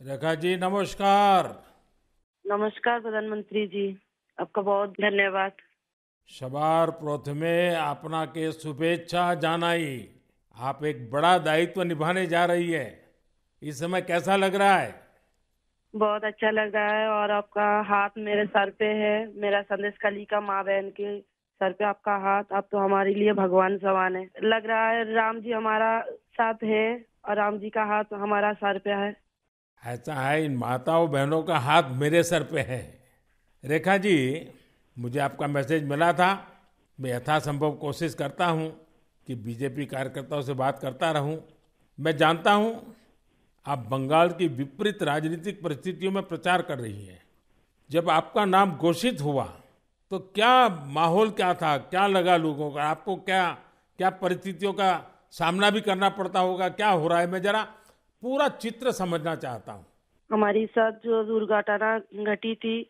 रेखा जी नमस्कार। नमस्कार प्रधानमंत्री जी। आपका बहुत धन्यवाद। सवार प्रथमे आपनाके शुभेच्छा जानाई। आप एक बड़ा दायित्व निभाने जा रही है। इस समय कैसा लग रहा है? बहुत अच्छा लग रहा है और आपका हाथ मेरे सर पे है। मेरा संदेश कली का माँ बहन के सर पे आपका हाथ, आप तो हमारे लिए भगवान समान है। लग रहा है राम जी हमारा साथ है और राम जी का हाथ हमारा सर पे है। ऐसा है, इन माताओं बहनों का हाथ मेरे सर पे है। रेखा जी, मुझे आपका मैसेज मिला था। मैं यथासंभव कोशिश करता हूँ कि बीजेपी कार्यकर्ताओं से बात करता रहूं। मैं जानता हूँ आप बंगाल की विपरीत राजनीतिक परिस्थितियों में प्रचार कर रही हैं। जब आपका नाम घोषित हुआ तो क्या माहौल क्या था, क्या लगा लोगों का? आपको क्या क्या परिस्थितियों का सामना भी करना पड़ता होगा? क्या हो रहा है, मैं जरा पूरा चित्र समझना चाहता हूँ। हमारी साथ जो दुर्घटना घटी थी,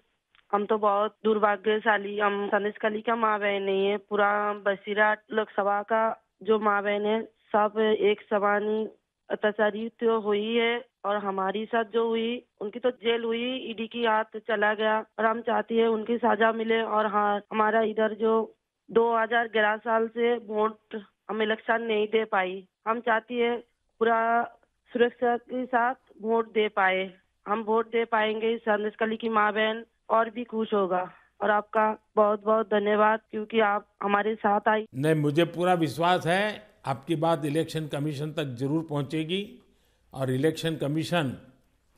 हम तो बहुत दुर्भाग्यशाली। हम संदेश कली का माँ बहन नहीं है, पूरा बसीरा लोकसभा का जो माँ बहन है, सब एक समान ही अत्याचारी तो हुई है। और हमारी साथ जो हुई, उनकी तो जेल हुई, ईडी की हाथ चला गया और हम चाहती है उनकी सजा मिले। और हाँ, हमारा इधर जो 2011 साल से वोट हम इलेक्शन नहीं दे पाई, हम चाहती है पूरा सुरक्षा के साथ वोट दे पाए। हम वोट दे पाएंगे, संदेश कली की माँ बहन और भी खुश होगा। और आपका बहुत बहुत धन्यवाद, क्योंकि आप हमारे साथ आई। नहीं, मुझे पूरा विश्वास है आपकी बात इलेक्शन कमीशन तक जरूर पहुंचेगी और इलेक्शन कमीशन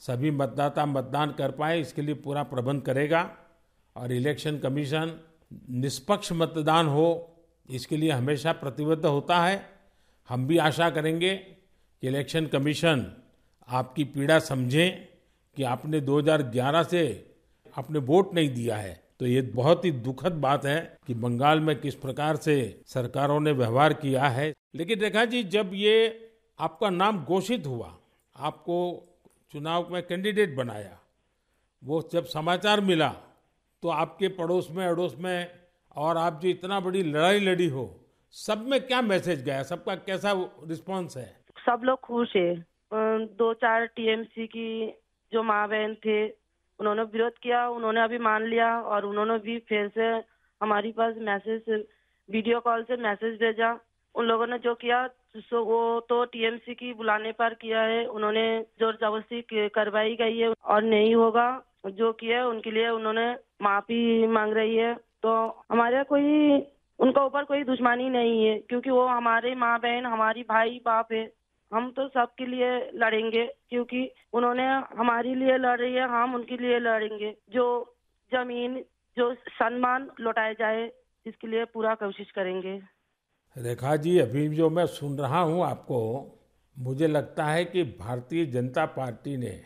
सभी मतदाता मतदान कर पाए इसके लिए पूरा प्रबंध करेगा। और इलेक्शन कमीशन निष्पक्ष मतदान हो इसके लिए हमेशा प्रतिबद्ध होता है। हम भी आशा करेंगे कि इलेक्शन कमीशन आपकी पीड़ा समझे कि आपने 2011 से आपने वोट नहीं दिया है। तो ये बहुत ही दुखद बात है कि बंगाल में किस प्रकार से सरकारों ने व्यवहार किया है। लेकिन रेखा जी, जब ये आपका नाम घोषित हुआ, आपको चुनाव में कैंडिडेट बनाया, वो जब समाचार मिला तो आपके पड़ोस में अड़ोस में और आप जो इतना बड़ी लड़ाई लड़ी हो, सब में क्या मैसेज गया? सबका कैसा रिस्पांस है? सब लोग खुश है। दो चार टीएमसी की जो माँ बहन थे, उन्होंने विरोध किया, उन्होंने अभी मान लिया और उन्होंने भी फिर से हमारी पास मैसेज, वीडियो कॉल से मैसेज भेजा। उन लोगों ने जो किया सो वो तो टीएमसी की बुलाने पर किया है। उन्होंने जोर जबरदस्ती करवाई गई है और नहीं होगा। जो किया है उनके लिए उन्होंने माफी मांग रही है। तो हमारे कोई उनका ऊपर कोई दुश्मनी नहीं है, क्योंकि वो हमारे माँ बहन, हमारी भाई बाप है। हम तो सबके लिए लड़ेंगे, क्योंकि उन्होंने हमारे लिए लड़ रही है, हम उनके लिए लड़ेंगे। जो जमीन, जो सम्मान लौटाया जाए, इसके लिए पूरा कोशिश करेंगे। रेखा जी, अभी जो मैं सुन रहा हूं आपको, मुझे लगता है कि भारतीय जनता पार्टी ने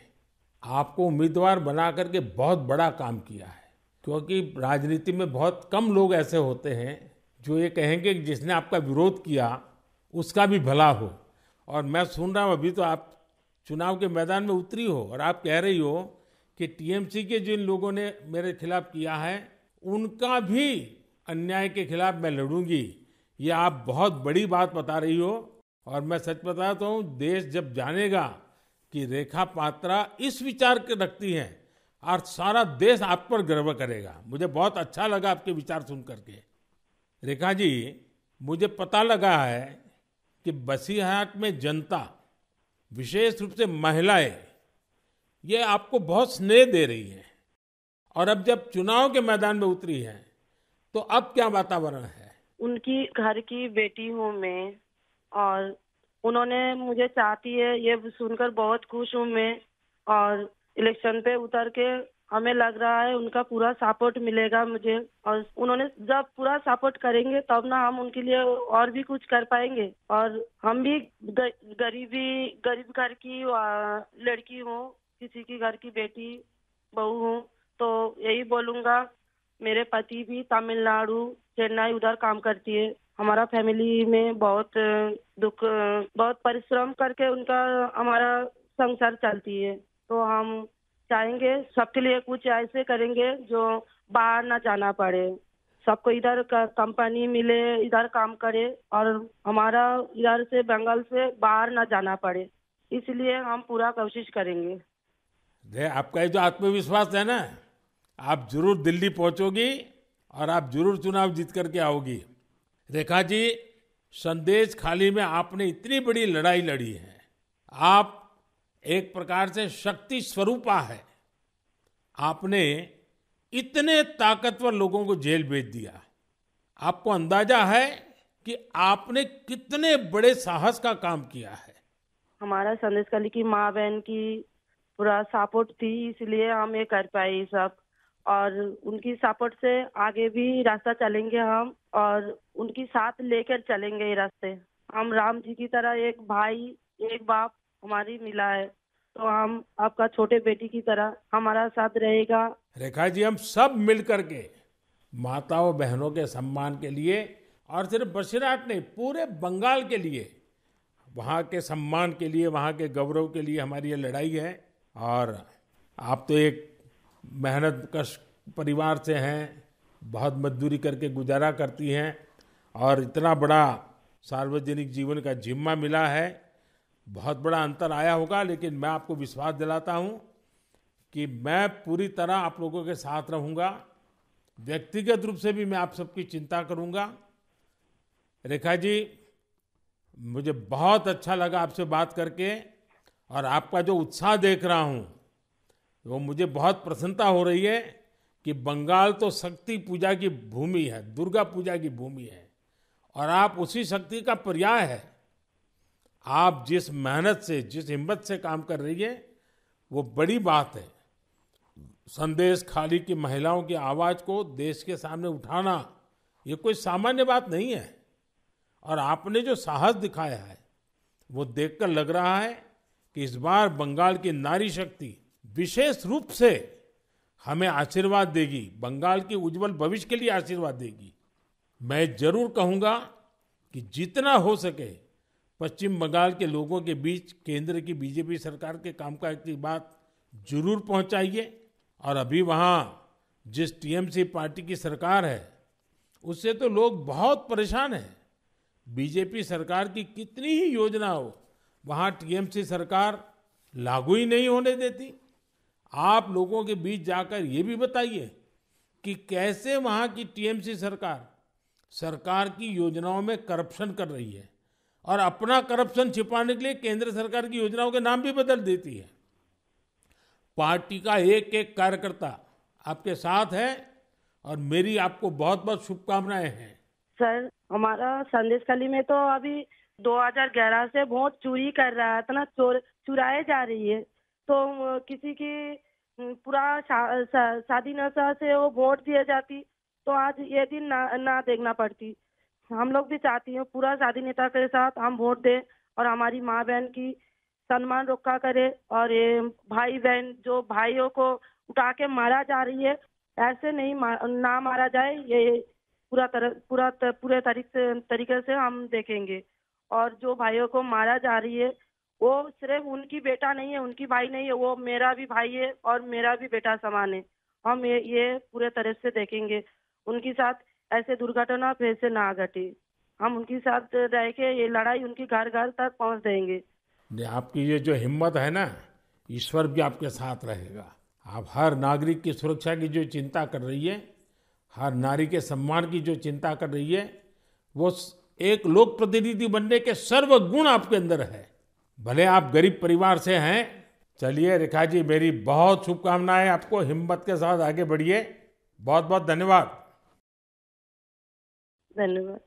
आपको उम्मीदवार बना करके बहुत बड़ा काम किया है। क्योंकि राजनीति में बहुत कम लोग ऐसे होते हैं जो ये कहेंगे कि जिसने आपका विरोध किया उसका भी भला हो। और मैं सुन रहा हूं अभी तो आप चुनाव के मैदान में उतरी हो और आप कह रही हो कि टीएमसी के जिन लोगों ने मेरे खिलाफ किया है उनका भी अन्याय के खिलाफ मैं लड़ूंगी। ये आप बहुत बड़ी बात बता रही हो। और मैं सच बताता हूँ, देश जब जानेगा कि रेखा पात्रा इस विचार के रखती हैं और सारा देश आप पर गर्व करेगा। मुझे बहुत अच्छा लगा आपके विचार सुन करके। रेखा जी, मुझे पता लगा है कि बसीरहाट में जनता, विशेष रूप से महिलाएं, ये आपको बहुत स्नेह दे रही हैं। और अब जब चुनाव के मैदान में उतरी हैं तो अब क्या वातावरण है? उनकी घर की बेटी हूँ मैं, और उन्होंने मुझे चाहती है, ये सुनकर बहुत खुश हूँ मैं। और इलेक्शन पे उतर के हमें लग रहा है उनका पूरा सपोर्ट मिलेगा मुझे। और उन्होंने जब पूरा सपोर्ट करेंगे तब ना हम उनके लिए और भी कुछ कर पाएंगे। और हम भी गरीब घर की लड़की हूँ, किसी की घर की बेटी बहू हूँ। तो यही बोलूंगा, मेरे पति भी तमिलनाडु, चेन्नई उधर काम करती है। हमारा फैमिली में बहुत बहुत परिश्रम करके उनका हमारा संसार चलती है। तो हम चाहेंगे सबके लिए कुछ ऐसे करेंगे जो बाहर ना जाना पड़े, सबको इधर का कंपनी मिले, इधर काम करे और हमारा इधर से बंगाल से बाहर ना जाना पड़े। इसलिए हम पूरा कोशिश करेंगे। आपका ये जो आत्मविश्वास है ना, आप जरूर दिल्ली पहुंचोगी और आप जरूर चुनाव जीत करके आओगी। रेखा जी, संदेश खाली में आपने इतनी बड़ी लड़ाई लड़ी है। आप एक प्रकार से शक्ति स्वरूपा है। आपने इतने ताकतवर लोगों को जेल भेज दिया। आपको अंदाजा है कि आपने कितने बड़े साहस का काम किया है। हमारा संदेश खाली की माँ बहन की पूरा सपोर्ट थी, इसलिए हम ये कर पाए ये सब। और उनकी सपोर्ट से आगे भी रास्ता चलेंगे हम, और उनकी साथ लेकर चलेंगे ये रास्ते। हम राम जी की तरह एक भाई एक बाप हमारी मिला है, तो हम आपका छोटे बेटी की तरह हमारा साथ रहेगा। रेखा जी, हम सब मिल करके माताओं बहनों के सम्मान के लिए, और सिर्फ बसीरहाट नहीं, पूरे बंगाल के लिए, वहाँ के सम्मान के लिए, वहाँ के गौरव के लिए हमारी ये लड़ाई है। और आप तो एक मेहनत कश परिवार से हैं, बहुत मजदूरी करके गुजारा करती हैं, और इतना बड़ा सार्वजनिक जीवन का जिम्मा मिला है। बहुत बड़ा अंतर आया होगा, लेकिन मैं आपको विश्वास दिलाता हूँ कि मैं पूरी तरह आप लोगों के साथ रहूँगा। व्यक्तिगत रूप से भी मैं आप सबकी चिंता करूँगा। रेखा जी, मुझे बहुत अच्छा लगा आपसे बात करके, और आपका जो उत्साह देख रहा हूँ वो मुझे बहुत प्रसन्नता हो रही है कि बंगाल तो शक्ति पूजा की भूमि है, दुर्गा पूजा की भूमि है, और आप उसी शक्ति का पर्याय है। आप जिस मेहनत से, जिस हिम्मत से काम कर रही है, वो बड़ी बात है। संदेश खाली की महिलाओं की आवाज को देश के सामने उठाना ये कोई सामान्य बात नहीं है। और आपने जो साहस दिखाया है वो देखकर लग रहा है कि इस बार बंगाल की नारी शक्ति विशेष रूप से हमें आशीर्वाद देगी, बंगाल की उज्जवल भविष्य के लिए आशीर्वाद देगी। मैं जरूर कहूंगा कि जितना हो सके पश्चिम बंगाल के लोगों के बीच केंद्र की बीजेपी सरकार के कामकाज की बात जरूर पहुंचाइए। और अभी वहां जिस टीएमसी पार्टी की सरकार है उससे तो लोग बहुत परेशान हैं। बीजेपी सरकार की कितनी ही योजना हो, वहां टीएमसी सरकार लागू ही नहीं होने देती। आप लोगों के बीच जाकर ये भी बताइए कि कैसे वहां की टीएमसी सरकार की योजनाओं में करप्शन कर रही है, और अपना करप्शन छिपाने के लिए केंद्र सरकार की योजनाओं के नाम भी बदल देती है। पार्टी का एक एक कार्यकर्ता आपके साथ है, और मेरी आपको बहुत बहुत शुभकामनाएं हैं। सर, हमारा संदेश खाली में तो अभी 2011 से वोट चोरी कर रहा था ना, चुराए जा रही है। तो किसी की पूरा शादी नशा से वो वोट दिए जाती, तो आज ये दिन ना देखना पड़ती। हम लोग भी चाहती हैं पूरा शादी नेता के साथ हम वोट दें, और हमारी माँ बहन की सम्मान रक्षा करे। और ये भाई बहन जो भाइयों को उठा के मारा जा रही है, ऐसे नहीं ना मारा जाए, ये पूरे तरीके से हम देखेंगे। और जो भाइयों को मारा जा रही है वो सिर्फ उनकी बेटा नहीं है, उनकी भाई नहीं है, वो मेरा भी भाई है और मेरा भी बेटा समान है। हम ये पूरे तरह से देखेंगे, उनके साथ ऐसे दुर्घटना फिर से ना घटे। हम उनके साथ रह के ये लड़ाई उनकी घर घर तक पहुंच देंगे। आपकी ये जो हिम्मत है ना, ईश्वर भी आपके साथ रहेगा। आप हर नागरिक की सुरक्षा की जो चिंता कर रही है, हर नारी के सम्मान की जो चिंता कर रही है, वो एक लोक प्रतिनिधि बनने के सर्वगुण आपके अंदर है। भले आप गरीब परिवार से हैं। चलिए रेखा जी, मेरी बहुत शुभकामनाएं आपको, हिम्मत के साथ आगे बढ़िए। बहुत बहुत धन्यवाद। धन्यवाद।